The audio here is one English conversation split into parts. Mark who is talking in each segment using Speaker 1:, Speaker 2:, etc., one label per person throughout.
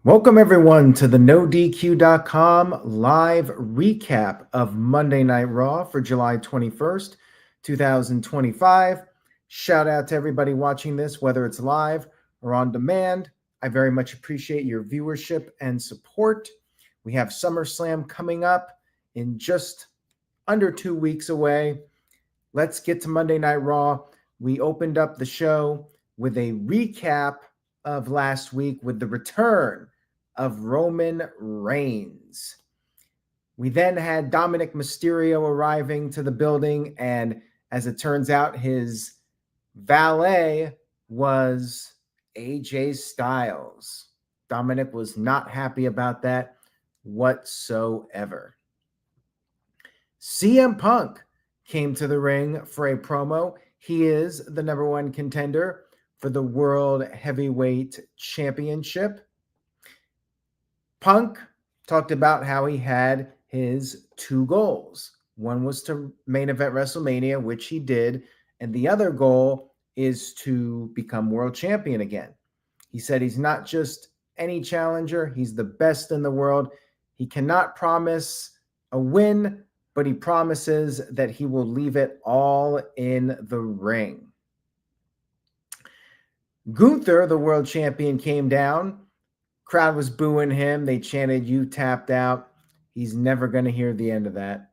Speaker 1: Welcome, everyone, to the NoDQ.com live recap of Monday Night Raw for July 21st, 2025. Shout out to everybody watching this, whether it's live or on demand. I very much appreciate your viewership and support. We have SummerSlam coming up in just under 2 weeks away. Let's get to Monday Night Raw. We opened up the show with a recap of last week with the return of Roman Reigns. We then had Dominic Mysterio arriving to the building, and as it turns out, his valet was AJ Styles. Dominic was not happy about that whatsoever. CM Punk came to the ring for a promo. He is the #1 contender for the World Heavyweight Championship. Punk talked about how he had his 2 goals. One was to main event WrestleMania, which he did, and the other goal is to become world champion again. He said he's not just any challenger, he's the best in the world. He cannot promise a win, but he promises that he will leave it all in the ring. Gunther, the world champion, came down. Crowd was booing him. They chanted, "You tapped out." He's never going to hear the end of that.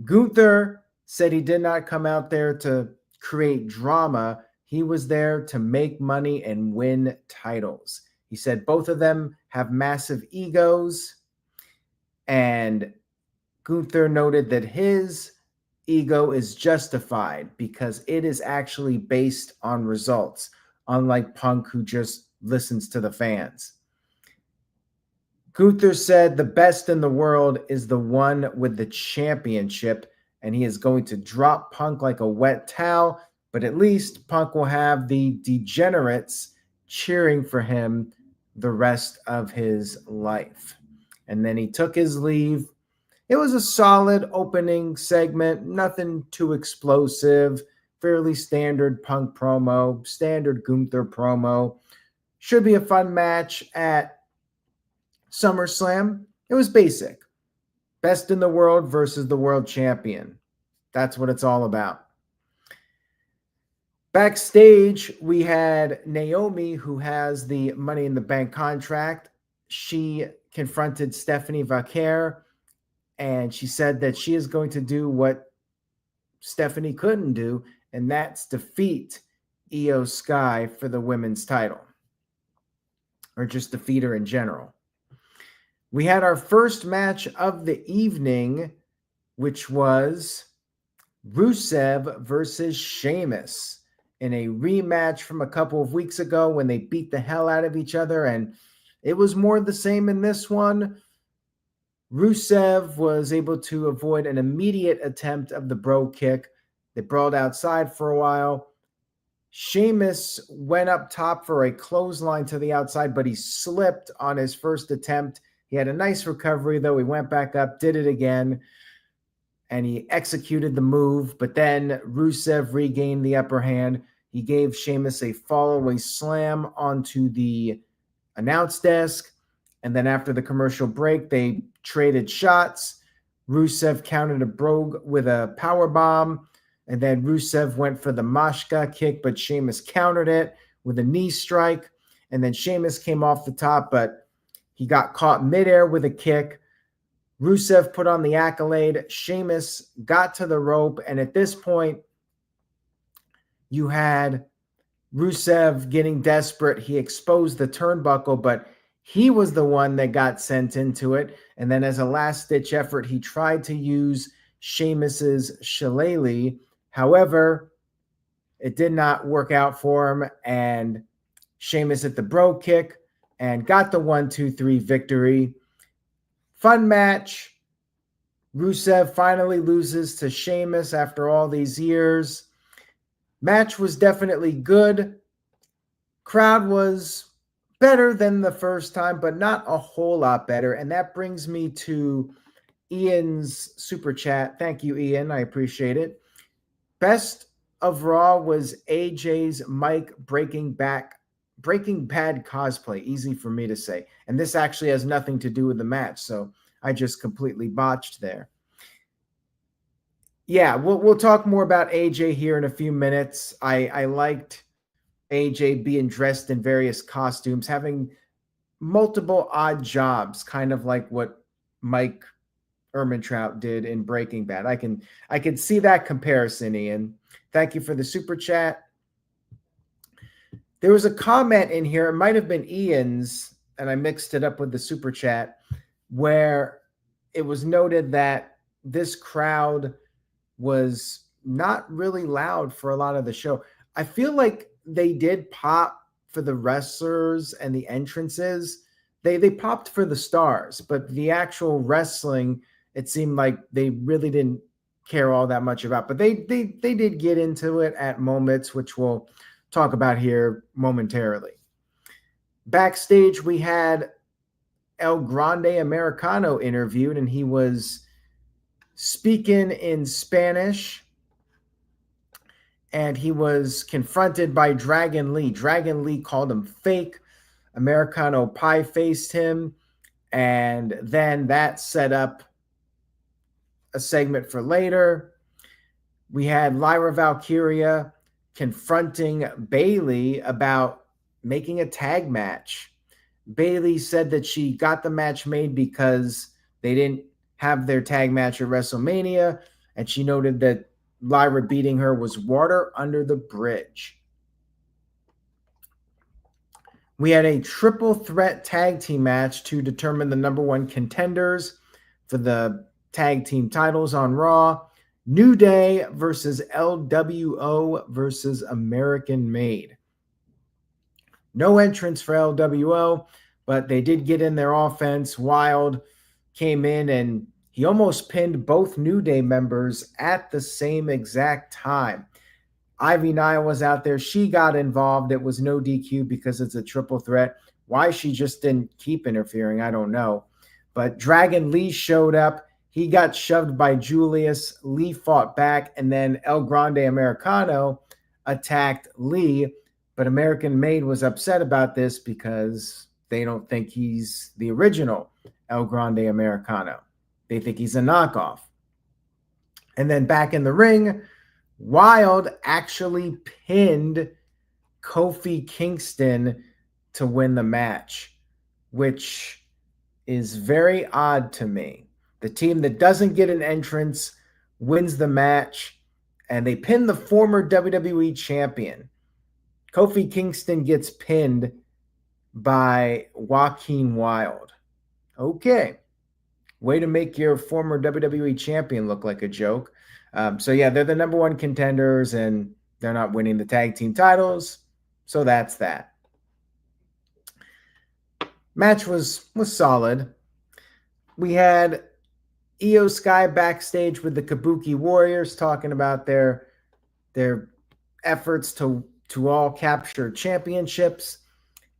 Speaker 1: Gunther said he did not come out there to create drama. He was there to make money and win titles. He said both of them have massive egos, and Gunther noted that his ego is justified because it is actually based on results, unlike Punk, who just listens to the fans. Gunther said the best in the world is the one with the championship, and he is going to drop Punk like a wet towel, but at least Punk will have the degenerates cheering for him the rest of his life. And then he took his leave. It was a solid opening segment, nothing too explosive, fairly standard Punk promo, standard Gunther promo. Should be a fun match at SummerSlam. It was basic. Best in the world versus the world champion. That's what it's all about. Backstage, we had Naomi, who has the Money in the Bank contract. She confronted Stephanie Vaquer, and she said that she is going to do what Stephanie couldn't do, and that's defeat Io Sky for the women's title, or just defeat her in general. We had our first match of the evening, which was Rusev versus Sheamus in a rematch from a couple of weeks ago when they beat the hell out of each other, and it was more the same in this one. Rusev was able to avoid an immediate attempt of the bro kick. They brawled outside for a while. Sheamus went up top for a clothesline to the outside, but he slipped on his first attempt. He had a nice recovery, though. He went back up, did it again, and he executed the move. But then Rusev regained the upper hand. He gave Sheamus a fall-away slam onto the announce desk. And then after the commercial break, they traded shots. Rusev countered a brogue with a power bomb. And then Rusev went for the Mashka kick, but Sheamus countered it with a knee strike. And then Sheamus came off the top, but he got caught midair with a kick. Rusev put on the accolade. Sheamus got to the rope. And at this point, you had Rusev getting desperate. He exposed the turnbuckle, but he was the one that got sent into it. And then as a last-ditch effort, he tried to use Sheamus's shillelagh. However, it did not work out for him. And Sheamus hit the bro kick and got the 1-2-3 victory. Fun match. Rusev finally loses to Sheamus after all these years. Match was definitely good. Crowd was better than the first time, but not a whole lot better. And that brings me to Ian's super chat. Thank you, Ian. I appreciate it. Best of Raw was AJ's mic breaking back Breaking Bad cosplay, easy for me to say. And this actually has nothing to do with the match, so I just completely botched there. Yeah, we'll talk more about AJ here in a few minutes. I liked AJ being dressed in various costumes, having multiple odd jobs, kind of like what Mike Ehrmantraut did in Breaking Bad. I can see that comparison, Ian. Thank you for the super chat. There was a comment in here, it might have been Ian's, and I mixed it up with the super chat, where it was noted that this crowd was not really loud for a lot of the show. I feel like they did pop for the wrestlers and the entrances. They popped for the stars, but the actual wrestling, it seemed like they really didn't care all that much about. But they did get into it at moments, which we'll talk about here momentarily. Backstage, we had El Grande Americano interviewed, and he was speaking in Spanish, and he was confronted by Dragon Lee. Dragon Lee called him fake. Americano pie-faced him, and then that set up a segment for later. We had Lyra Valkyria confronting Bayley about making a tag match. Bayley said that she got the match made because they didn't have their tag match at WrestleMania, and she noted that Lyra beating her was water under the bridge. We had a triple threat tag team match to determine the number one contenders for the tag team titles on Raw. New Day versus LWO versus American Made. No entrance for LWO, but they did get in their offense. Wilde came in and he almost pinned both New Day members at the same exact time. Ivy Nile was out there. She got involved. It was no DQ because it's a triple threat. Why she just didn't keep interfering, I don't know. But Dragon Lee showed up. He got shoved by Julius. Lee fought back, and then El Grande Americano attacked Lee. But American Made was upset about this because they don't think he's the original El Grande Americano. They think he's a knockoff. And then back in the ring, Wilde actually pinned Kofi Kingston to win the match, which is very odd to me. The team that doesn't get an entrance wins the match, and they pin the former WWE champion. Kofi Kingston gets pinned by Joaquin Wilde. Okay. Way to make your former WWE champion look like a joke. So, yeah, they're the number one contenders, and they're not winning the tag team titles. So that's that. Match was solid. We had Io Sky backstage with the Kabuki Warriors talking about their efforts to all capture championships.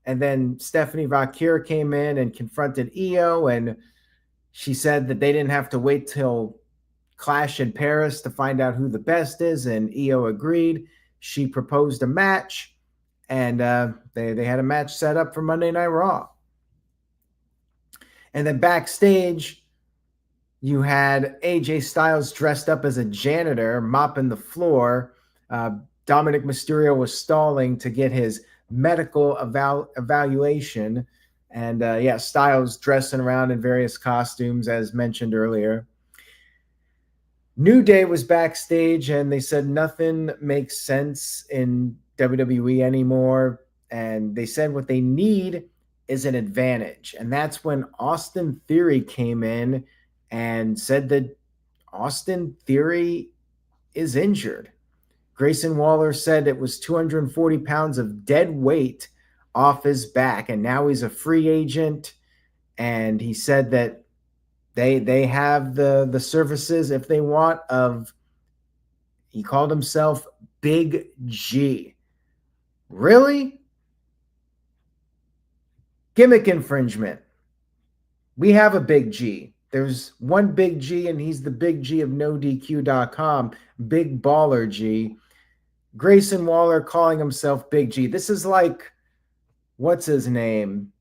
Speaker 1: And then Stephanie Vaquer came in and confronted Io, and she said that they didn't have to wait till Clash in Paris to find out who the best is, and Io agreed. She proposed a match, and they had a match set up for Monday Night Raw. And then backstage, you had AJ Styles dressed up as a janitor mopping the floor. Dominic Mysterio was stalling to get his medical evaluation. And Styles dressing around in various costumes, as mentioned earlier. New Day was backstage, and they said nothing makes sense in WWE anymore. And they said what they need is an advantage. And that's when Austin Theory came in and said that Austin Theory is injured. Grayson Waller said it was 240 pounds of dead weight off his back, and now he's a free agent. And he said that they have the services, if they want, of, he called himself Big G. Really? Gimmick infringement. We have a Big G. There's one Big G, and he's the Big G of NoDQ.com, Big Baller G. Grayson Waller calling himself Big G. This is like what's his name?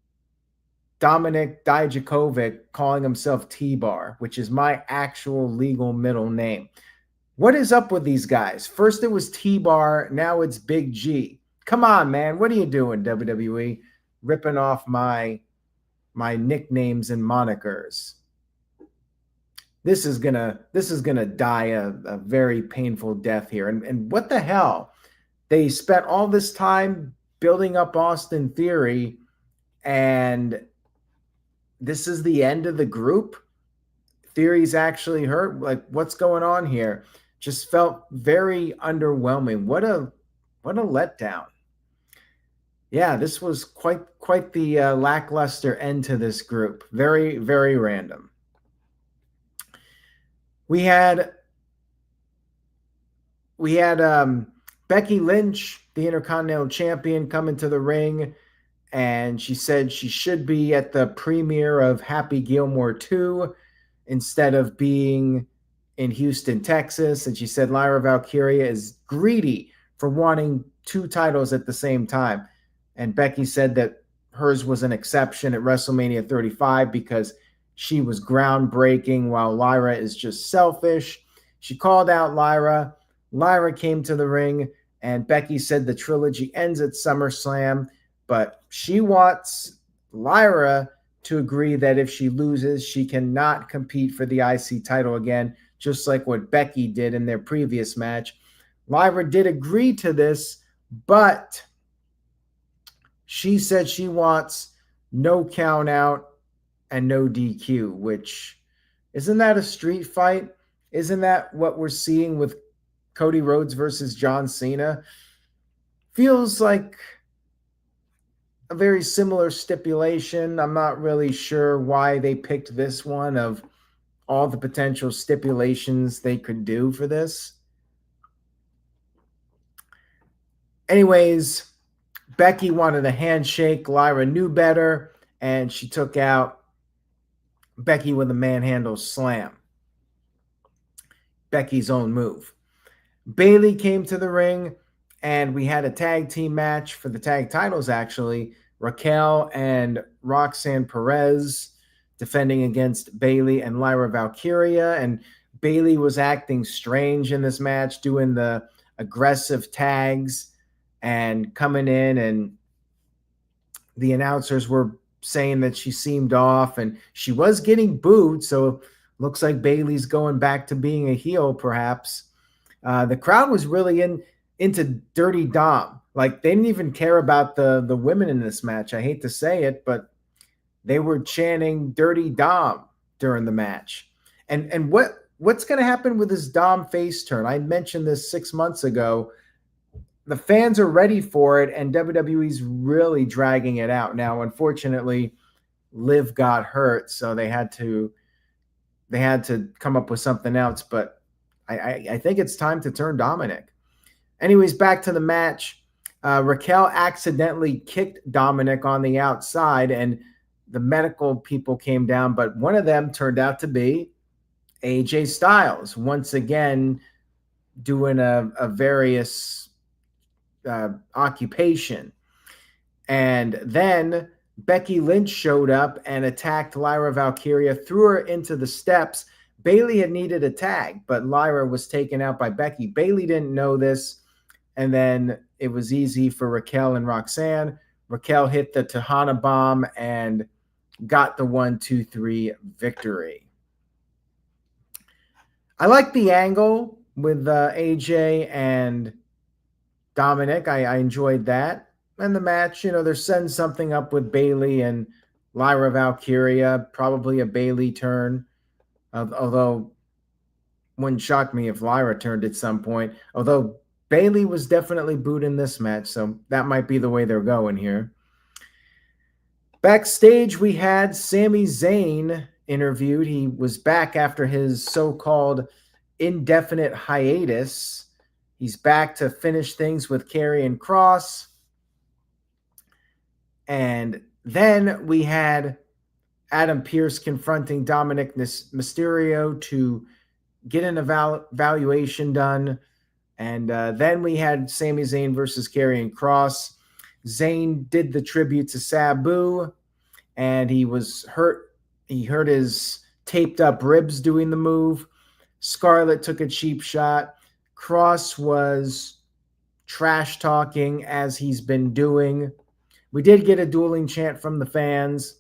Speaker 1: Dominic Dijakovic calling himself T-Bar, which is my actual legal middle name. What is up with these guys? First it was T-Bar, now it's Big G. Come on, man. What are you doing, WWE? Ripping off my nicknames and monikers. This is gonna die a very painful death here. And what the hell? They spent all this time building up Austin Theory, and this is the end of the group. Theory's actually hurt. Like, what's going on here? Just felt very underwhelming. What a letdown. Yeah, this was quite the lackluster end to this group. Very, very random. We had Becky Lynch, the Intercontinental Champion, come into the ring, and she said she should be at the premiere of Happy Gilmore 2 instead of being in Houston, Texas. And she said Lyra Valkyria is greedy for wanting 2 titles at the same time. And Becky said that hers was an exception at WrestleMania 35 because she was groundbreaking while Lyra is just selfish. She called out Lyra. Lyra came to the ring, and Becky said the trilogy ends at SummerSlam, but she wants Lyra to agree that if she loses, she cannot compete for the IC title again, just like what Becky did in their previous match. Lyra did agree to this, but she said she wants no count out and no DQ, which isn't that a street fight? Isn't that what we're seeing with Cody Rhodes versus John Cena? Feels like a very similar stipulation. I'm not really sure why they picked this one of all the potential stipulations they could do for this. Anyways, Becky wanted a handshake. Lyra knew better, and she took out Becky with a manhandle slam. Becky's own move. Bayley came to the ring, and we had a tag team match for the tag titles, actually. Raquel and Roxanne Perez defending against Bayley and Lyra Valkyria. And Bayley was acting strange in this match, doing the aggressive tags and coming in, and the announcers were saying that she seemed off, and she was getting booed, so looks like Bayley's going back to being a heel, perhaps. The crowd was really into Dirty Dom. Like, they didn't even care about the women in this match. I hate to say it, but they were chanting Dirty Dom during the match. And what's going to happen with this Dom face turn? I mentioned this 6 months ago. The fans are ready for it, and WWE's really dragging it out. Now, unfortunately, Liv got hurt, so they had to come up with something else, but I think it's time to turn Dominic. Anyways, back to the match. Raquel accidentally kicked Dominic on the outside, and the medical people came down, but one of them turned out to be AJ Styles, once again doing a various occupation. And then Becky Lynch showed up and attacked Lyra Valkyria, threw her into the steps. Bayley had needed a tag, but Lyra was taken out by Becky. Bayley didn't know this, and then it was easy for Raquel and Roxanne. Raquel hit the Tejana bomb and got the 1-2-3 victory. I like the angle with AJ and Dominic. I enjoyed that. And the match, they're setting something up with Bayley and Lyra Valkyria, probably a Bayley turn. Although, wouldn't shock me if Lyra turned at some point. Although Bayley was definitely booed in this match, so that might be the way they're going here. Backstage, we had Sami Zayn interviewed. He was back after his so-called indefinite hiatus. He's back to finish things with Karrion Kross. And then we had Adam Pearce confronting Dominic Mysterio to get an evaluation done. And then we had Sami Zayn versus Karrion Kross. Zayn did the tribute to Sabu, and he was hurt. He hurt his taped up ribs doing the move. Scarlett took a cheap shot. Kross was trash talking as he's been doing. We did get a dueling chant from the fans.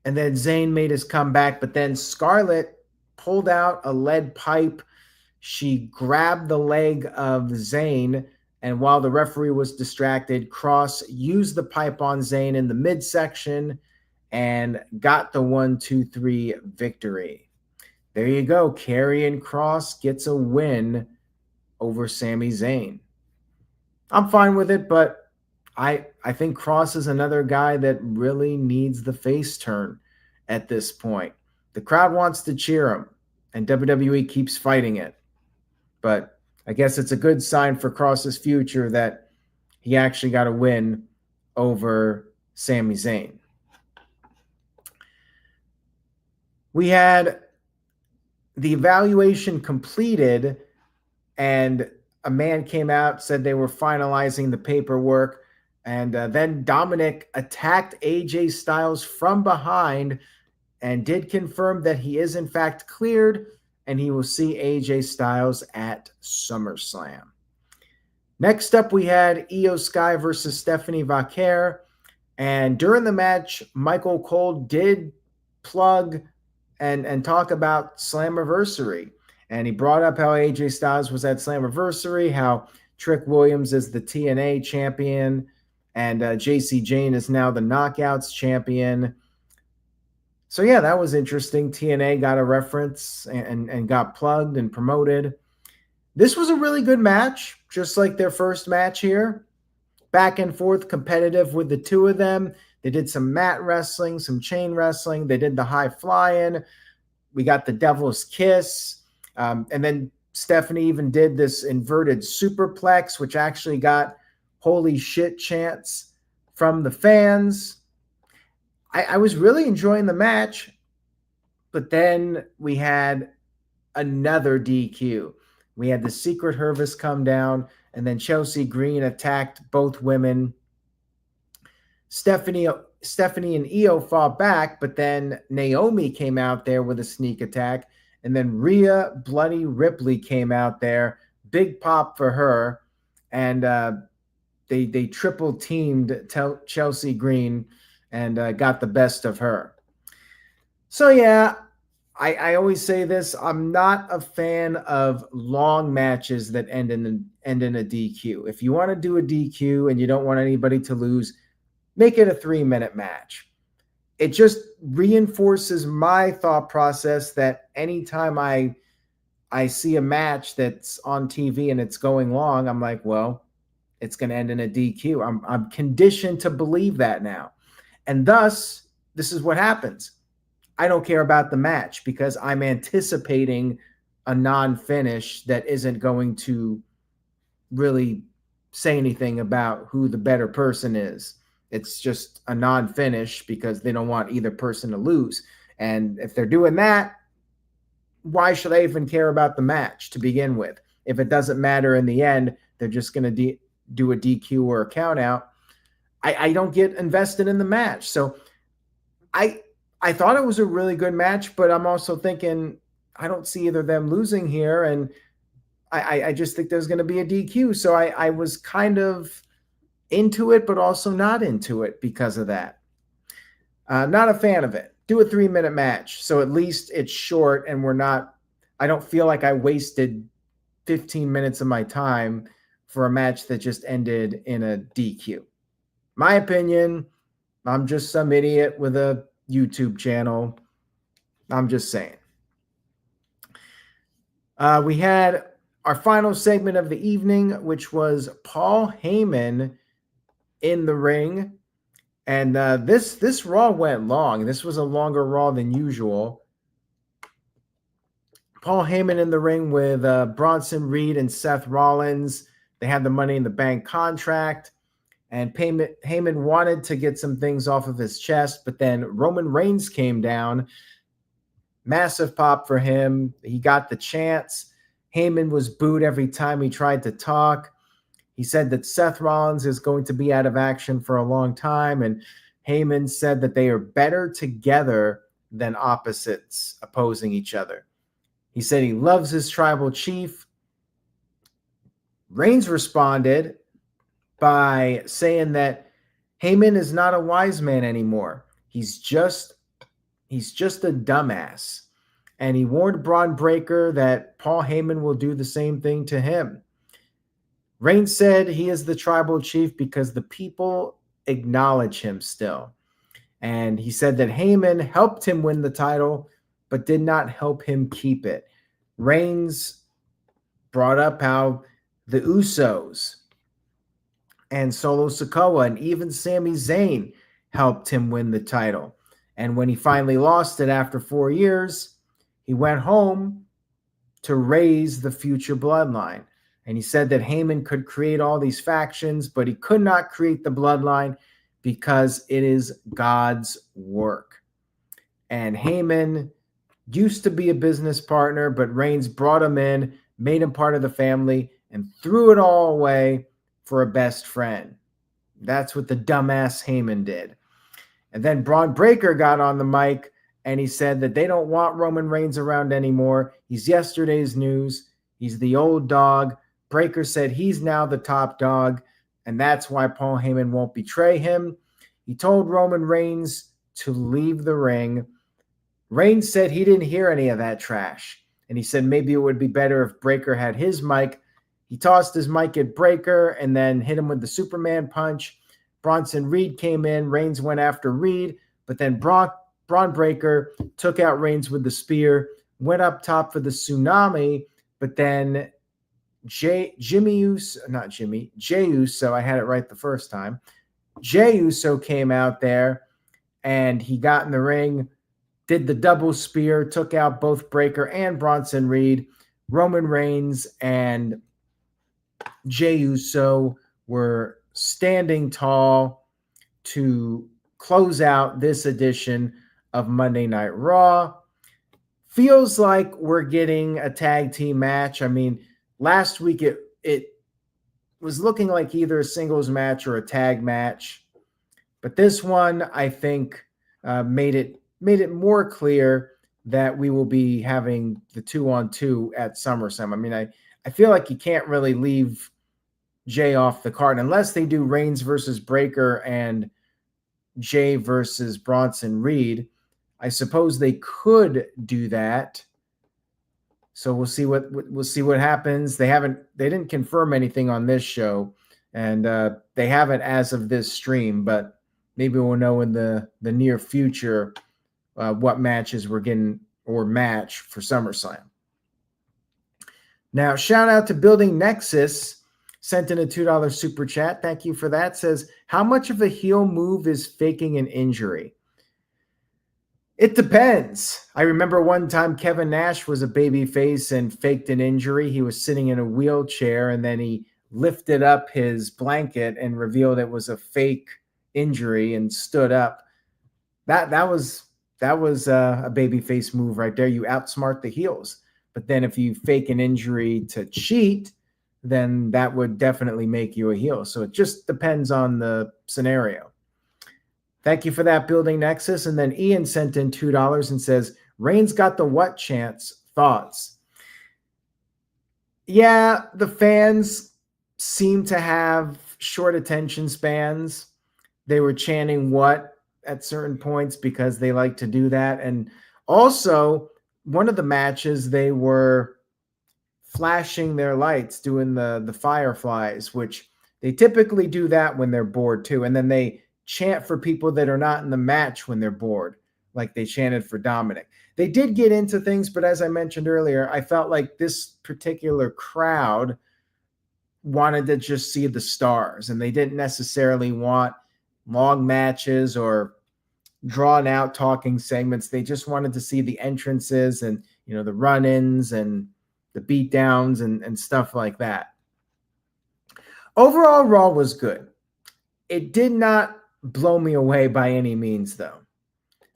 Speaker 1: And then Zayn made his comeback, but then Scarlett pulled out a lead pipe. She grabbed the leg of Zayn, and while the referee was distracted, Kross used the pipe on Zayn in the midsection and got the 1-2-3 victory. There you go. Karrion Kross gets a win over Sami Zayn. I'm fine with it, but I think Kross is another guy that really needs the face turn at this point. The crowd wants to cheer him, and WWE keeps fighting it. But I guess it's a good sign for Kross's future that he actually got a win over Sami Zayn. We had the evaluation completed, and a man came out, said they were finalizing the paperwork, and then Dominic attacked AJ Styles from behind and did confirm that he is in fact cleared, and he will see AJ Styles at SummerSlam. Next up, we had Io Sky versus Stephanie Vaquer, and during the match, Michael Cole did plug and talk about Slammiversary. And he brought up how AJ Styles was at Slammiversary, how Trick Williams is the TNA champion, and JC Jane is now the Knockouts champion. So yeah, that was interesting. TNA got a reference and got plugged and promoted. This was a really good match, just like their first match here. Back and forth, competitive with the two of them. They did some mat wrestling, some chain wrestling. They did the high flying. We got the Devil's Kiss. And then Stephanie even did this inverted superplex, which actually got holy shit chants from the fans. I was really enjoying the match, but then we had another DQ. We had the Secret Hervis come down, and then Chelsea Green attacked both women. Stephanie and Io fought back, but then Naomi came out there with a sneak attack, and then Rhea Bloody Ripley came out there. Big pop for her, and they triple teamed Chelsea Green and got the best of her. So yeah, I always say this. I'm not a fan of long matches that end in a DQ. If you want to do a DQ and you don't want anybody to lose, make it a 3-minute match. It just reinforces my thought process that anytime I see a match that's on TV and it's going long, I'm like, well, it's going to end in a DQ. I'm conditioned to believe that now. And thus, this is what happens. I don't care about the match because I'm anticipating a non-finish that isn't going to really say anything about who the better person is. It's just a non-finish because they don't want either person to lose. And if they're doing that, why should I even care about the match to begin with? If it doesn't matter in the end, they're just going to do a DQ or a count out. I don't get invested in the match. So I thought it was a really good match, but I'm also thinking I don't see either of them losing here. And I just think there's going to be a DQ. So I was kind of into it, but also not into it because of that. Not a fan of it. Do a 3-minute match. So at least it's short and I don't feel like I wasted 15 minutes of my time for a match that just ended in a DQ. My opinion, I'm just some idiot with a YouTube channel. I'm just saying. We had our final segment of the evening, which was Paul Heymon in the ring. And this Raw went long. This was a longer Raw than usual. Paul Heymon in the ring with Bronson Reed and Seth Rollins. They had the Money in the Bank contract. And Heymon wanted to get some things off of his chest, but then Roman Reigns came down. Massive pop for him. He got the chance. Heymon was booed every time he tried to talk. He said that Seth Rollins is going to be out of action for a long time, and Heymon said that they are better together than opposites opposing each other. He said he loves his tribal chief. Reigns responded by saying that Heymon is not a wise man anymore. He's just a dumbass. And he warned Braun Breaker that Paul Heyman will do the same thing to him. Reigns said he is the tribal chief because the people acknowledge him still. And he said that Heyman helped him win the title, but did not help him keep it. Reigns brought up how the Usos and Solo Sikoa and even Sami Zayn helped him win the title. And when he finally lost it after 4 years, he went home to raise the future bloodline. And he said that Heyman could create all these factions, but he could not create the bloodline because it is God's work. And Heyman used to be a business partner, but Reigns brought him in, made him part of the family, and threw it all away for a best friend. That's what the dumbass Heyman did. And then Braun Breaker got on the mic and he said that they don't want Roman Reigns around anymore. He's yesterday's news. He's the old dog. Breaker said he's now the top dog, and that's why Paul Heyman won't betray him. He told Roman Reigns to leave the ring. Reigns said he didn't hear any of that trash, and he said maybe it would be better if Breaker had his mic. He tossed his mic at Breaker and then hit him with the Superman punch. Bronson Reed came in. Reigns went after Reed, but then Braun Breaker took out Reigns with the spear, went up top for the tsunami, but then Jey Uso, I had it right the first time. Jey Uso came out there and he got in the ring, did the double spear, took out both Breaker and Bronson Reed. Roman Reigns and Jey Uso were standing tall to close out this edition of Monday Night Raw. Feels like we're getting a tag team match. I mean, last week it was looking like either a singles match or a tag match, but this one I think made it more clear that we will be having the 2-on-2 at SummerSlam. I mean, I feel like you can't really leave Jey off the card unless they do Reigns versus Breaker and Jey versus Bronson Reed. I suppose they could do that. So we'll see what happens. They didn't confirm anything on this show, and they haven't as of this stream, but maybe we'll know in the near future what matches we're getting or match for SummerSlam. Now, shout out to Building Nexus, sent in a $2 super chat. Thank you for that. Says, how much of a heel move is faking an injury? It depends. I remember one time Kevin Nash was a babyface and faked an injury. He was sitting in a wheelchair and then he lifted up his blanket and revealed it was a fake injury and stood up. That was a babyface move right there. You outsmart the heels. But then if you fake an injury to cheat, then that would definitely make you a heel. So it just depends on the scenario. Thank you for that, Building Nexus. And then Ian sent in $2 and says, Reigns got the what chance? Thoughts? Yeah, the fans seem to have short attention spans. They were chanting what at certain points because they like to do that. And also, one of the matches, they were flashing their lights, doing the fireflies, which they typically do that when they're bored too. And then they chant for people that are not in the match when they're bored, like they chanted for Dominic. They did get into things, but as I mentioned earlier, I felt like this particular crowd wanted to just see the stars, and they didn't necessarily want long matches or drawn out talking segments. They just wanted to see the entrances and, the run-ins and the beatdowns and stuff like that. Overall, Raw was good. It did not blow me away by any means, though.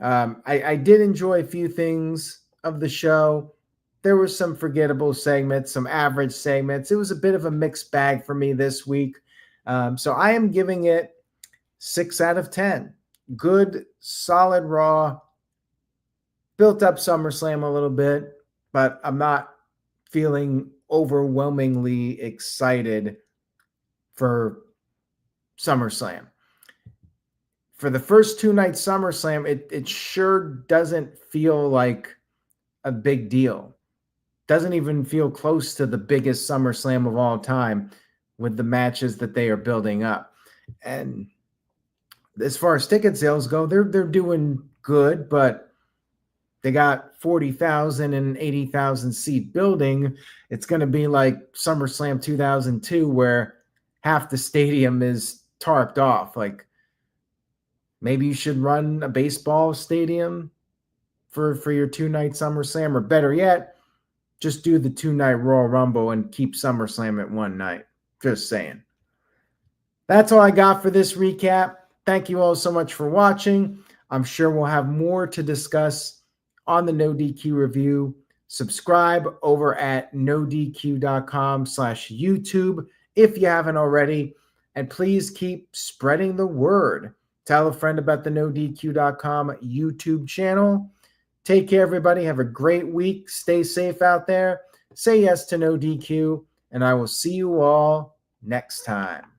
Speaker 1: I did enjoy a few things of the show. there were some forgettable segments, some average segments. It was a bit of a mixed bag for me this week. So I am giving it 6 out of 10. Good, solid Raw. Built up SummerSlam a little bit, but I'm not feeling overwhelmingly excited for SummerSlam. For the first 2-night SummerSlam, it sure doesn't feel like a big deal. Doesn't even feel close to the biggest SummerSlam of all time with the matches that they are building up. And as far as ticket sales go, they're doing good, but they got 40,000 and 80,000 seat building. It's going to be like SummerSlam 2002 where half the stadium is tarped off. Like, maybe you should run a baseball stadium for your 2-night SummerSlam, or better yet, just do the 2-night Royal Rumble and keep SummerSlam at 1 night. Just saying. That's all I got for this recap. Thank you all so much for watching. I'm sure we'll have more to discuss on the No DQ review. Subscribe over at nodq.com/YouTube if you haven't already. And please keep spreading the word. Tell a friend about the nodq.com YouTube channel. Take care, everybody. Have a great week. Stay safe out there. Say yes to No DQ, and I will see you all next time.